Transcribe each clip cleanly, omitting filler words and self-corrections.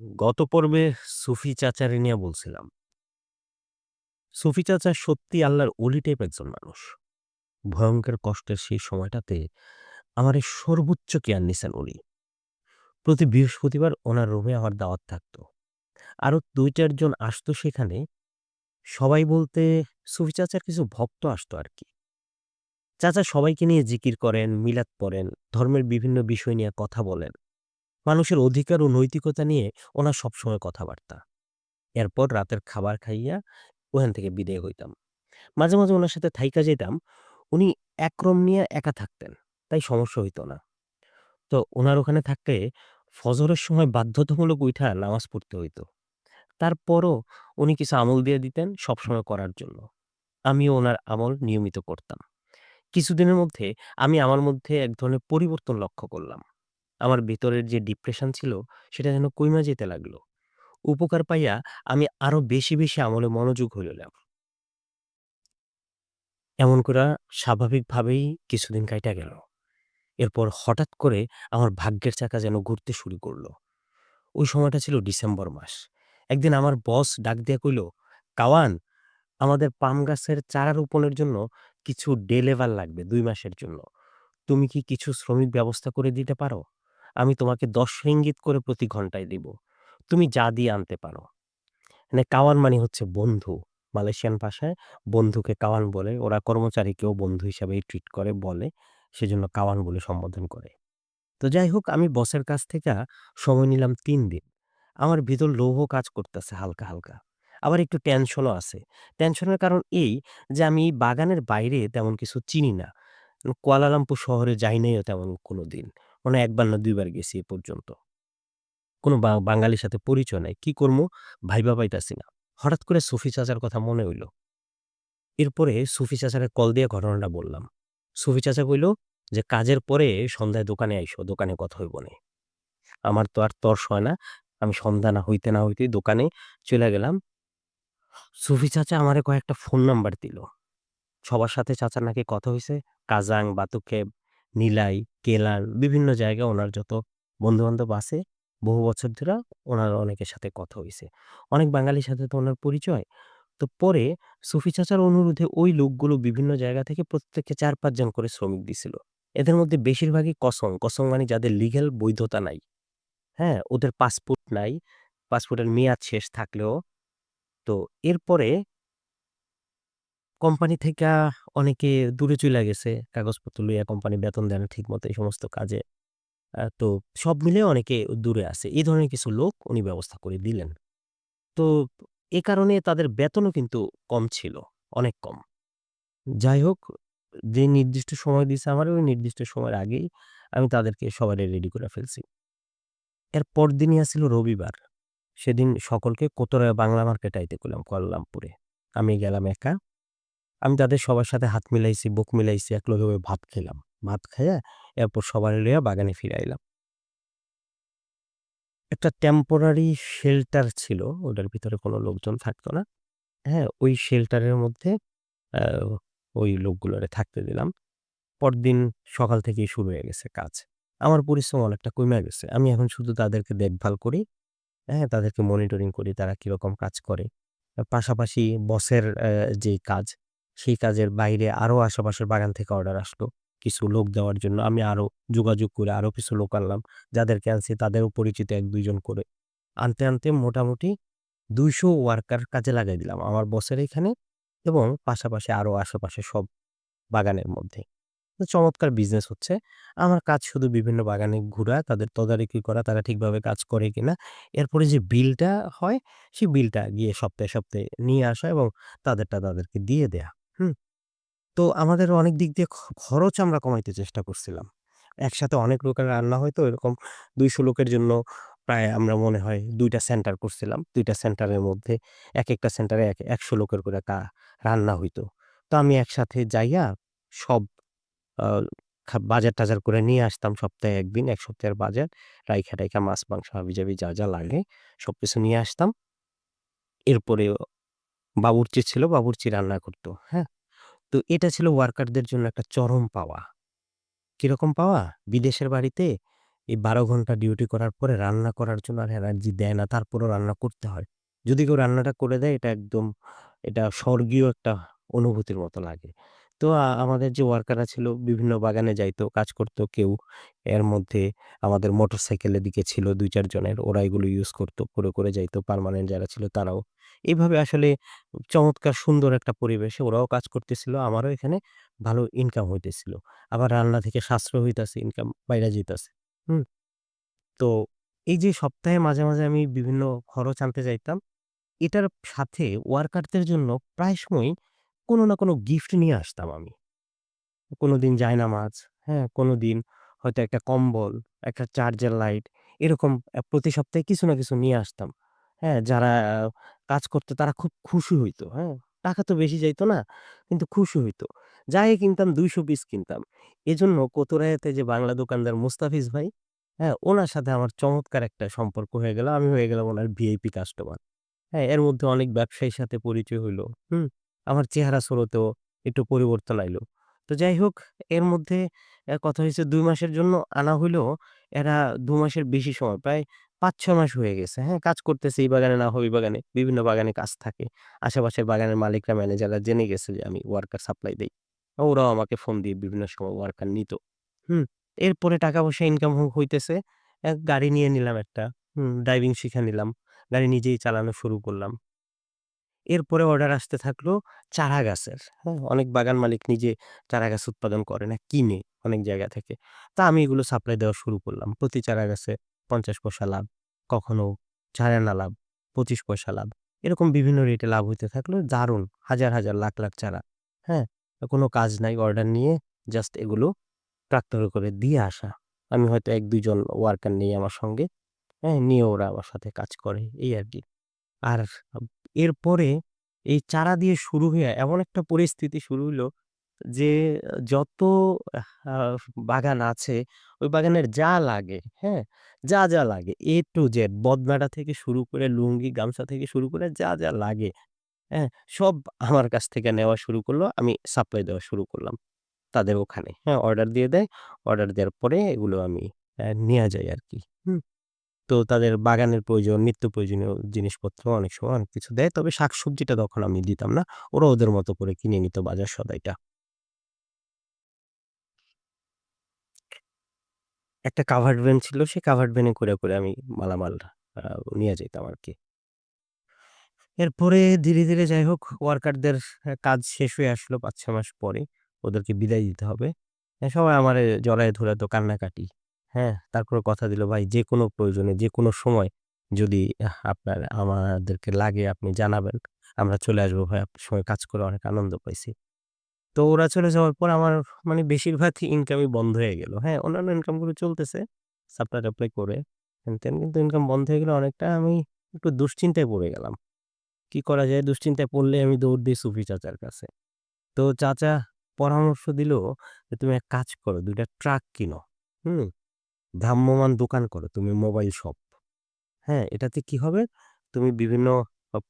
গত পর্বে সুফি চাচারে নিয়ে বলছিলাম। সুফি চাচা সত্যি আল্লাহর অলি টাইপ একজন মানুষ। ভয়ংকর কষ্টের সেই সময়টাতে আমারে সর্বোচ্চ কেয়ার নিছেন উনি। প্রতি বৃহস্পতিবার ওনার রুমে আমার দাওয়াত থাকতো। আরো ২-৪ জন আসতো সেখানে। সবাই বলতে সুফি চাচার কিছু ভক্ত আসতো আরকি। চাচা সবাইকে নিয়ে জিকির করেন, মিলাদ পড়েন, ধর্মের বিভিন্ন বিষয় নিয়ে কথা বলেন। মানুষের অধিকার ও নৈতিকতা নিয়ে ওনার সবসময় কথাবার্তা। এরপর রাতের খাবার খাইয়া ওখান থেকে বিদায় হইতাম। মাঝে, মাঝে উনার সাথে থাইকা যাইতাম। উনি এক রুম নিয়ে একা থাকতেন। তাই সমস্যা হইত না। তো উনার ওখানে থাকলে ফজরের সময় বাধ্যতামূলক উইঠা নামাজ পড়তে হইত। তারপরও উনি কিছু আমল দিয়ে দিতেন সবসময় করার জন্য। আমিও উনার আমল নিয়মিত করতাম। কিছুদিনের মধ্যে আমি আমার মধ্যে এক ধরনের পরিবর্তন লক্ষ্য করলাম। আমার ভিতরের যে ডিপ্রেশন ছিল সেটা যেন কইমা যেতে লাগলো। উপকার পাইয়া আমি আরো বেশি, বেশি আমলে মনোযোগ হইলাম। এমন কইরা স্বাভাবিকভাবেই কিছুদিন কাইটা গেল। এরপর হঠাৎ করে আমার ভাগ্যের চাকা যেন ঘুরতে শুরু করল। ওই সময়টা ছিল ডিসেম্বর মাস। একদিন আমার বস ডাক দিয়া কইল, "কাওয়ান, আমাদের পাম গাছের চারা রোপণের জন্য কিছু ডে লেবার লাগবে ২ মাসের জন্য। তুমি কি কিছু শ্রমিক ব্যবস্থা করে দিতে পারো? আমি তোমাকে ১০ রিঙ্গিত করে প্রতি ঘন্টায় দিব। তুমি যা দিয়ে আনতে পারো।" মানে কাওয়ান মানে হচ্ছে বন্ধু। মালয়েশিয়ান ভাষায় বন্ধুকে কাওয়ান বলে। ওরা কর্মচারীকেও বন্ধু হিসাবেই ট্রিট করে, বলে। সেজন্য কাওয়ান বলে সম্বোধন করে। তো যাই হোক, আমি বসের কাছ থেকে সময় নিলাম ৩ দিন। আমার ভিতর লৌহ কাজ করতেছে হালকা, হালকা। আবার একটু টেনশনও আছে। টেনশনের কারণ এই যে আমি এই বাগানের বাইরে তেমন কিছু চিনি না। কুয়ালালামপুর শহরে যাই নাইও তেমন কোনোদিন। মনে হয় ১ বার না ২ বার গেছি এ পর্যন্ত। কোনো বাঙালির সাথে পরিচয় নাই। কি করমু ভাইবা পাইতাছি না। হঠাৎ করে সুফি চাচার কথা মনে হইল। এরপরে সুফি চাচারে কল দিয়ে ঘটনাটা বললাম। সুফি চাচা কইল যে, "কাজের পরে সন্ধ্যায় দোকানে আইসো, দোকানে কথা হইবনে।" আমার তো আর তর্স হয় না। আমি সন্ধ্যা না হইতে না হইতেই দোকানে চইলা গেলাম। সুফি চাচা আমারে কয়েকটা ফোন নাম্বার দিল। সবার সাথে চাচার নাকি কথা হইছে। কাজাং, বাতুকেব, নিলাই, কেলান বিভিন্ন জায়গায় উনার যত বন্ধু-বান্ধব আছে, বহু বছর ধইরা উনার অনেকের সাথে কথা হইছে। অনেক বাঙালির সাথে তো উনার পরিচয়। তো পরে সুফি চাচার অনুরোধে ওই লোকগুলো বিভিন্ন জায়গা থেকে প্রত্যেককে ৪-৫ জন করে শ্রমিক দিছিল। এদের মধ্যে বেশিরভাগই কসং। কসং মানে যাদের লিগ্যাল বৈধতা নাই। হ্যাঁ? ওদের পাসপোর্ট নাই। পাসপোর্টের মেয়াদ শেষ থাকলেও। তো এরপরে কোম্পানি থেকা অনেকে দূরে চইলা গেছে। কাগজপত্র লইয়া কোম্পানি বেতন দেয় না ঠিকমতো এই সমস্ত কাজে। তো সব মিলিয়ে অনেকে দূরে আছে। এই ধরনের কিছু লোক উনি ব্যবস্থা করে দিলেন। তো এ কারণে তাদের বেতনও কিন্তু কম ছিল। অনেক কম। যাই হোক, যে নির্দিষ্ট সময় দিছে আমারে ওই নির্দিষ্ট সময়ের আগেই আমি তাদেরকে সবারে রেডি করে ফেলছি। এর পরদিনই আছিল রবিবার। সেদিন সকলকে কোতরায়া বাংলা মার্কেটে আইতে কইলাম কুয়ালালামপুরে। আমি গেলাম একা। আমি তাদের সবার সাথে হাত মিলাইছি, বুক মিলাইছি, একলগে বইয়া ভাত খাইলাম। ভাত খাইয়া এরপর সবারে লইয়া বাগানে ফিরে আইলাম। একটা টেম্পোরারি শেল্টার ছিল। ওটার ভিতরে কোনো লোকজন থাকতো না। হ্যাঁ? ওই শেল্টারের মধ্যে আ ওই লোকগুলারে থাকতে দিলাম। পরদিন সকাল থেকেই শুরু হয়ে গেছে কাজ। আমার পরিশ্রম অনেকটা কইমা গেছে। আমি এখন শুধু তাদেরকে দেখভাল করি, হ্যাঁ? তাদেরকে মনিটরিং করি তারা কিরকম কাজ করে। পাশাপাশি বসের যে কাজ, সেই কাজের বাইরে আরো আশেপাশের বাগান থেকে অর্ডার আসলো কিছু লোক দেওয়ার জন্য। আমি আরো যোগাযোগ করে আরো কিছু লোক আনলাম। যাদেরকে আনছি তাদেরও পরিচিত ১-২ জন করে। আনতে, আনতে মোটামুটি ২০০ ওয়ার্কার কাজে লাগাই দিলাম আমার বসের এখানে এবং পাশাপাশি আরো আশেপাশে সব বাগানের মধ্যে। তো চমৎকার বিজনেস হচ্ছে। আমার কাজ শুধু বিভিন্ন বাগানে ঘুরা, তাদের তদারকি করা, তারা ঠিকভাবে কাজ করে কিনা। এরপরে যে বিলটা হয়, সেই বিলটা গিয়ে সপ্তাহে, সপ্তাহে নিয়ে আসা এবং তাদেরটা তাদেরকে দিয়ে দেয়া। হুম? তো আমাদের অনেক দিক দিয়ে খরচ আমরা কমাইতে চেষ্টা করছিলাম। একসাথে অনেক লোকের রান্না হয়তো এরকম ২০০ লোকের জন্য প্রায় আমরা মনে হয় ২ টা সেন্টার করছিলাম। ২ টা সেন্টারের মধ্যে একেকটা সেন্টারে ১০০ লোকের করে রান্না হইতো। তো আমি একসাথে যাইয়া সব আ বাজার-টাজার করে নিয়ে আসতাম সপ্তাহে ১ দিন, ১ সপ্তাহের বাজার। রাইখা-টাইখা মাছ, মাংস হাবি-জাবি যা, যা লাগে সবকিছু নিয়ে আসতাম। এরপরে বাবুর্চি ছিল, বাবুর্চি রান্না করত। হ্যাঁ? তো এটা ছিল ওয়ার্কারদের জন্য একটা চরম পাওয়া। কিরকম পাওয়া? বিদেশের বাড়িতে এই ১২ ঘন্টা ডিউটি করার পরে রান্না করার জন্য আর এনার্জি দেয় না। তারপরেও রান্না করতে হয়। যদি কেউ রান্নাটা করে দেয় এটা স্বর্গীয় একটা অনুভূতির মতো লাগে। তো আমাদের যে ওয়ার্কাররা ছিল বিভিন্ন বাগানে যাইতো, কাজ করত কেউ। এর মধ্যে আমাদের মোটরসাইকেলের দিকে ছিল ২-৪ জনের। ওরা এগুলো ইউজ করত। করে যাইতো। পার্মানেন্ট যারা ছিল তারাও। এভাবে আসলে চমৎকার সুন্দর একটা পরিবেশে ওরাও কাজ করতেছিল। আমারও এখানে ভালো ইনকাম হইতেছিল। আবার রান্না থেকে সাশ্রয় হইতাছে, ইনকাম বাইরা যাইতাছে। হুম? তো এই যে সপ্তাহে মাঝে আমি বিভিন্ন খরচ আনতে যাইতাম, এটার সাথে ওয়ার্কারদের জন্য প্রায় সময়ই কোনো না কোনো গিফট নিয়ে আসতাম আমি। কোনোদিন জায়নামাজ, হ্যাঁ? কোনোদিন হয়তো একটা কম্বল, একটা চার্জার লাইট এরকম প্রতি সপ্তাহে কিছু না কিছু নিয়ে আসতাম। হ্যাঁ? যারা কাজ করতো তারা খুব খুশি হইতো, হ্যাঁ? টাকা তো বেশি যাইত না, কিন্তু খুশি হইতো। যাই কিনতাম ২০০ পিস কিনতাম। এজন্য কোতরাইয়াতে যে বাংলা দোকানদার মুস্তাফিজ ভাই, হ্যাঁ? উনার সাথে আমার চমৎকার একটা সম্পর্ক হয়ে গেল। আমি হয়ে গেলাম উনার ভিআইপি কাস্টমার। হ্যাঁ, এর মধ্যে অনেক ব্যবসায়ীর সাথে পরিচয় হইলো। হুম? আমার চেহারা সুরতেও একটু পরিবর্তন আইলো। তো যাই হোক এর মধ্যে কথা হইছে ২ মাসের জন্য আনা হইলেও এরা ২ মাসের বেশি সময় প্রায় ৫-৬ মাস হয়ে গেছে। হ্যাঁ, কাজ করতেছে এই বাগানে না হয় ওই বাগানে। বিভিন্ন বাগানে কাজ থাকে। আশেপাশের বাগানের মালিকরা, ম্যানেজাররা জেনে গেছে যে আমি ওয়ার্কার সাপ্লাই দেই। ওরাও আমাকে ফোন দিয়ে বিভিন্ন সময় ওয়ার্কার নিত। হুম? এরপরে টাকা-পয়সা ইনকাম হইতেছে। গাড়ি নিয়ে নিলাম একটা। ড্রাইভিং শিখা নিলাম। গাড়ি নিজেই চালানো শুরু করলাম। এরপরে অর্ডার আসতে থাকলো চারা গাছের। হ্যাঁ? অনেক বাগান মালিক নিজে চারা গাছ উৎপাদন করে না, কিনে অনেক জায়গা থেকে। তা আমি এগুলো সাপ্লাই দেওয়া শুরু করলাম। প্রতি চারা গাছে ৫০ পয়সা লাভ, কখনো ৪ আনা লাভ, ২৫ পয়সা লাভ। এরকম বিভিন্ন রেটে লাভ হইতে থাকলো। দারুণ! হাজার লাখ চারা। হ্যাঁ? কোনো কাজ নাই, অর্ডার নিয়ে জাস্ট এগুলো ট্রাক্টরে করে দিয়ে আসা। আমি হয়তো ১-২ জন ওয়ার্কার নেই আমার সঙ্গে। হ্যাঁ? নিয়ে ওরা আমার সাথে কাজ করে, এই আরকি। আর আব এরপরে এই চারা দিয়ে শুরু হইয়া এমন একটা পরিস্থিতি শুরু হইলো যে যত আ বাগান আছে, ওই বাগানের যা লাগে, হ্যাঁ? যা লাগে A to Z বদনাটা থেকে শুরু করে লুঙ্গি, গামছা থেকে শুরু করে যা লাগে, হ্যাঁ? সব আমার কাছ থেকে নেওয়া শুরু করলো। আমি সাপ্লাই দেওয়া শুরু করলাম তাদের ওখানে, হ্যাঁ? অর্ডার দিয়ে দেয়। অর্ডার দেওয়ার পরে এগুলো আমি নেয়া যাই আরকি। হুম? তো তাদের বাগানের প্রয়োজন, নিত্য প্রয়োজনীয় জিনিসপত্র অনেক সময় অনেক কিছু দেয়। তবে শাকসবজিটা তখন আমি দিতাম না। ওরা ওদের মতো করে কিনে নিত বাজার সদাইটা। একটা কাভার্ড ভ্যান ছিল, সেই কাভার্ড ভ্যানে করে আমি মালামাল আ নিয়ে যাইতাম আরকি। এরপরে ধীরে যাই হোক ওয়ার্কারদের কাজ শেষ হয়ে আসলো ৫-৬ মাস পরে। ওদেরকে বিদায় দিতে হবে। সবাই আমারে জড়ায়ে ধরে তো কান্নাকাটি। হ্যাঁ? তারপরে কথা দিল, "ভাই যেকোনো প্রয়োজনে যেকোনো সময় যদি আপনার আমাদেরকে লাগে আপনি জানাবেন। আমরা চলে আসবো ভাই। আপনার সঙ্গে কাজ করে অনেক আনন্দ পাইছি।" তো ওরা চলে যাওয়ার পর আমার মানে বেশিরভাগ ইনকামই বন্ধ হয়ে গেল। হ্যাঁ? অন্যান্য ইনকামগুলো চলতেছে। সাপ্লাই-টাপ্লাই করে হেন-তেন। কিন্তু ইনকাম বন্ধ হয়ে গেলে অনেকটা আমি একটু দুশ্চিন্তায় পড়ে গেলাম। কি করা যায়? দুশ্চিন্তায় পড়লে আমি দৌড় দেই সুফি চাচার কাছে। তো চাচা পরামর্শ দিল যে, "তুমি এক কাজ করো, ২ টা ট্রাক কিনো। হুম? ভ্রাম্যমান দোকান করো তুমি মোবাইল শপ। হ্যাঁ? এটাতে কি হবে? তুমি বিভিন্ন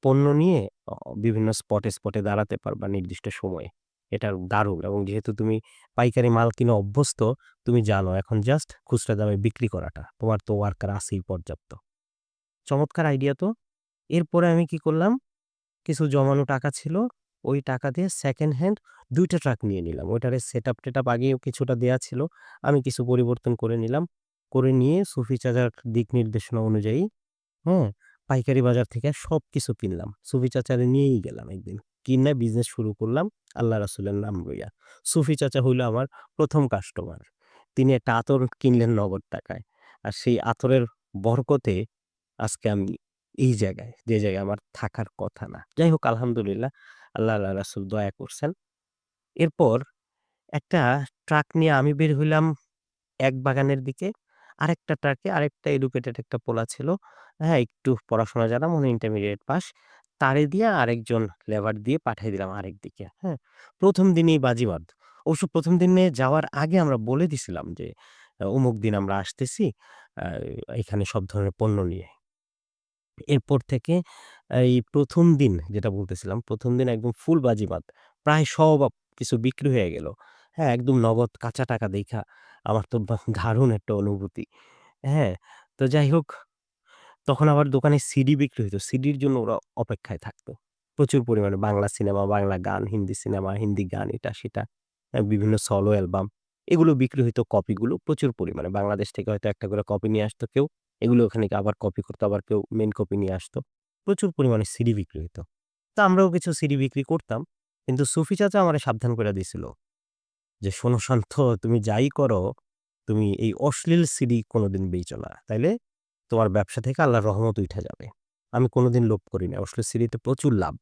পণ্য নিয়ে অ বিভিন্ন স্পটে দাঁড়াতে পারবা নির্দিষ্ট সময়ে। এটা দারুণ এবং যেহেতু তুমি পাইকারি মাল কিনে অভ্যস্ত, তুমি জানো এখন জাস্ট খুচরা দামে বিক্রি করাটা। তোমার তো ওয়ার্কার আছেই পর্যাপ্ত।" চমৎকার আইডিয়া তো! এরপরে আমি কি করলাম? কিছু জমানো টাকা ছিল। ওই টাকা দিয়ে সেকেন্ড হ্যান্ড ২ টা ট্রাক নিয়ে নিলাম। ওইটারে সেটআপ-টেটআপ আগেও কিছুটা দেয়া ছিল। আমি কিছু পরিবর্তন করে নিলাম। করে নিয়ে সুফি চাচার দিক নির্দেশনা অনুযায়ী, হ্যাঁ? পাইকারি বাজার থেকে সবকিছু কিনলাম। সুফি চাচারে নিয়েই গেলাম একদিন। কিইন্যা বিজনেস শুরু করলাম আল্লাহ রাসূলের নাম লইয়া। সুফি চাচা হইল আমার ১ম কাস্টমার। তিনি একটা আতর কিনলেন নগদ টাকায়। আর সেই আতরের বরকতে আজকে আমি এই জায়গায়, যে জায়গায় আমার থাকার কথা না। যাই হোক আলহামদুলিল্লাহ আল্লাহ রাসূল দয়া করছেন। এরপর একটা ট্রাক নিয়ে আমি বের হইলাম এক বাগানের দিকে। আরেকটা ট্রাকে আরেকটা এডুকেটেড একটা পোলা ছিল। হ্যাঁ, একটু পড়াশোনা জানা মনে হয় ইন্টারমিডিয়েট পাস। তারে দিয়ে আরেকজন লেবার দিয়ে পাঠায় দিলাম আরেকদিকে। হ্যাঁ? ১ম দিনেই বাজিমাত। অবশ্য ১ম দিনে যাওয়ার আগে আমরা বলে দিছিলাম যে, অমুক দিন আমরা আসতেছি আ এখানে সব ধরনের পণ্য নিয়ে। এরপর থেকে এই ১ম দিন যেটা বলতেছিলাম, ১ম দিন একদম ফুল বাজিমাত। প্রায় সব কিছু বিক্রি হয়ে গেল। হ্যাঁ, একদম নগদ কাঁচা টাকা দেইখা আমার তো দারুণ একটা অনুভূতি। হ্যাঁ? তো যাই হোক তখন আবার দোকানে সিডি বিক্রি হইতো। সিডির জন্য ওরা অপেক্ষায় থাকতো। প্রচুর পরিমাণে বাংলা সিনেমা, বাংলা গান, হিন্দি সিনেমা, হিন্দি গান এটা সেটা। বিভিন্ন সোলো অ্যালবাম এগুলো বিক্রি হইতো কপিগুলো প্রচুর পরিমাণে। বাংলাদেশ থেকে হয়তো একটা করে কপি নিয়ে আসতো কেউ। এগুলো ওখানে গিয়ে আবার কপি করতো, আবার কেউ মেইন কপি নিয়ে আসতো। প্রচুর পরিমাণে সিডি বিক্রি হইতো। তো আমরাও কিছু সিডি বিক্রি করতাম। কিন্তু সুফি চাচা আমারে সাবধান কইরা দিছিল যে, "শোনো শান্ত তুমি যাই করো, তুমি এই অশ্লীল সিডি কোনদিন বেইচো না। তাইলে তোমার ব্যবসা থেকে আল্লাহর রহমত উইঠা যাবে।" আমি কোনদিন লোভ করি নাই। অশ্লীল সিডিতে প্রচুর লাভ।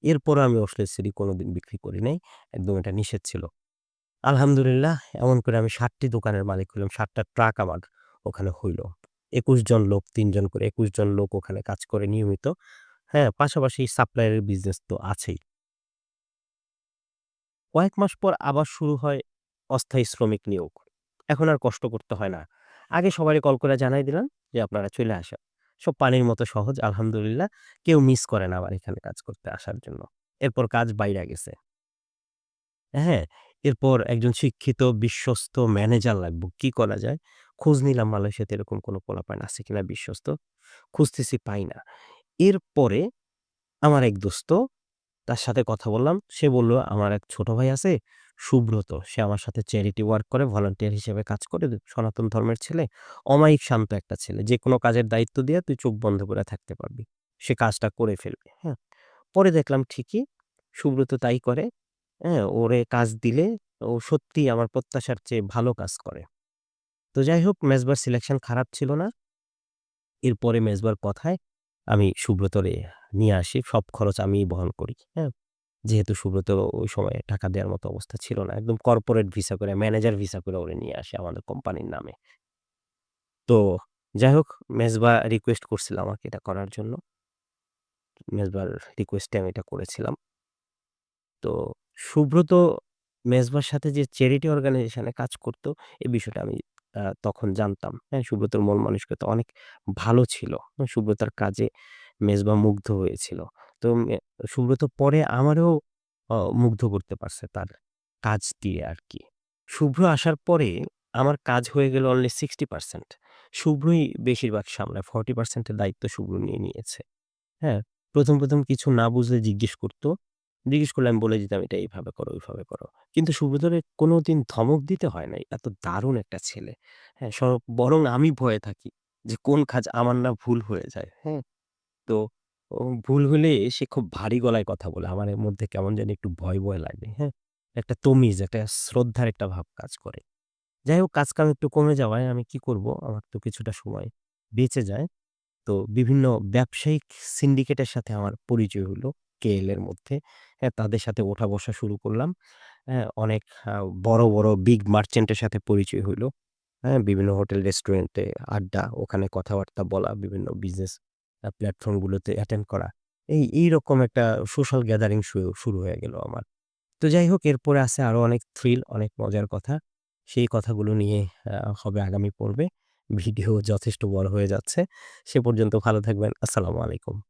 এরপরও আমি অশ্লীল সিডি কোনদিন বিক্রি করি নাই। একদম এটা নিষেধ ছিল। আলহামদুলিল্লাহ এমন করে আমি ৭ টি দোকানের মালিক হইলাম। ৭ টা ট্রাক আমার ওখানে হইল। ২১ জন লোক ৩ জন করে ২১ জন লোক ওখানে কাজ করে নিয়মিত। হ্যাঁ, পাশাপাশি সাপ্লায়ার এর বিজনেস তো আছেই। কয়েক মাস পর আবার শুরু হয় অস্থায়ী শ্রমিক নিয়োগ। এখন আর কষ্ট করতে হয় না। আগে সবারই কল করে জানাই দিলাম যে, "আপনারা চইলা আসেন।" সব পানির মতো সহজ আলহামদুলিল্লাহ। কেউ মিস করে না আমার এখানে কাজ করতে আসার জন্য। এরপর কাজ বাইরা গেছে। হ্যাঁ? এরপর একজন শিক্ষিত বিশ্বস্ত ম্যানেজার লাগবো। কি করা যায়? খোঁজ নিলাম মালয়েশিয়াতে এরকম কোনো পোলাপান আছে কিনা বিশ্বস্ত। খুঁজতেছি পাই না। এরপরে আমার এক দোস্ত তার সাথে কথা বললাম। সে বলল, "আমার এক ছোট ভাই আছে, সুব্রত। সে আমার সাথে চ্যারিটি ওয়ার্ক করে, ভলান্টিয়ার হিসেবে কাজ করে। সনাতন ধর্মের ছেলে। অমায়িক শান্ত একটা ছেলে। যেকোনো কাজের দায়িত্ব দিয়ে তুই চোখ বন্ধ করে থাকতে পারবি। সে কাজটা করে ফেলবে।" হ্যাঁ? পরে দেখলাম ঠিকই সুব্রত তাই করে। হ্যাঁ? ওরে কাজ দিলে ও সত্যিই আমার প্রত্যাশার চেয়ে ভালো কাজ করে। তো যাই হোক মেজবার সিলেকশন খারাপ ছিল না। এরপরে মেজবার কথায় আমি সুব্রতরে নিয়ে আসি। সব খরচ আমিই বহন করি। হ্যাঁ? যেহেতু সুব্রত ওই সময়ে টাকা দেওয়ার মতো অবস্থা ছিল না। একদম কর্পোরেট ভিসা করে, ম্যানেজার ভিসা করে ওরে নিয়ে আসি আমাদের কোম্পানির নামে। তো যাই হোক মেজবা রিকোয়েস্ট করছিল আমাকে এটা করার জন্য। মেজবার রিকোয়েস্টে আমি এটা করেছিলাম। তো সুব্রত মেজবার সাথে যে চ্যারিটি অর্গানাইজেশনে কাজ করত, এই বিষয়টা আমি তখন জানতাম। হ্যাঁ? সুব্রতর মন মানসিকতা অনেক ভালো ছিল। সুব্রতার কাজে মেজবা মুগ্ধ হয়েছিল। তো সুব্রত পরে আমারও মুগ্ধ করতে পারছে তার কাজ দিয়ে আরকি। শুভ্র আসার পরে আমার কাজ হয়ে গেল অনলি 60% শুভ্রই বেশিরভাগ সামলায়। 40% এর দায়িত্ব শুভ্র নিয়ে নিয়েছে। হ্যাঁ? ১ম কিছু না বুঝলে জিজ্ঞেস করত। জিজ্ঞেস করলে আমি বলে দিতাম, "এটা এইভাবে করো, ওইভাবে করো।" কিন্তু সুব্রতরে কোনোদিন ধমক দিতে হয় নাই। এত দারুণ একটা ছেলে। হ্যাঁ? বরং আমি ভয়ে থাকি যে কোন কাজ আমার না ভুল হয়ে যায়। হ্যাঁ? তো ভুল হলে সে খুব ভারী গলায় কথা বলে। আমার এর মধ্যে কেমন জানি একটু ভয় লাগে। হ্যাঁ? একটা তমিজ, একটা শ্রদ্ধার একটা ভাব কাজ করে। যাই হোক কাজ-কাম একটু কমে যাওয়ায় আমি কি করব? আমার তো কিছুটা সময় বেঁচে যায়। তো বিভিন্ন ব্যবসায়িক সিন্ডিকেটের সাথে আমার পরিচয় হলো কেএল এর মধ্যে। হ্যাঁ, তাদের সাথে ওঠা-বসা শুরু করলাম। হ্যাঁ, অনেক বড় বিগ মার্চেন্ট এর সাথে পরিচয় হইলো। হ্যাঁ, বিভিন্ন হোটেল রেস্টুরেন্টে আড্ডা, ওখানে কথাবার্তা বলা, বিভিন্ন বিজনেস প্ল্যাটফর্ম গুলোতে অ্যাটেন্ড করা। এইরকম একটা সোশ্যাল গ্যাদারিং শুরু হয়ে গেল আমার। তো যাই হোক এরপরে আছে আরো অনেক থ্রিল, অনেক মজার কথা। সেই কথাগুলো নিয়ে হবে আগামী পর্বে। ভিডিও যথেষ্ট বড় হয়ে যাচ্ছে। সে পর্যন্ত ভালো থাকবেন। আসসালামু আলাইকুম।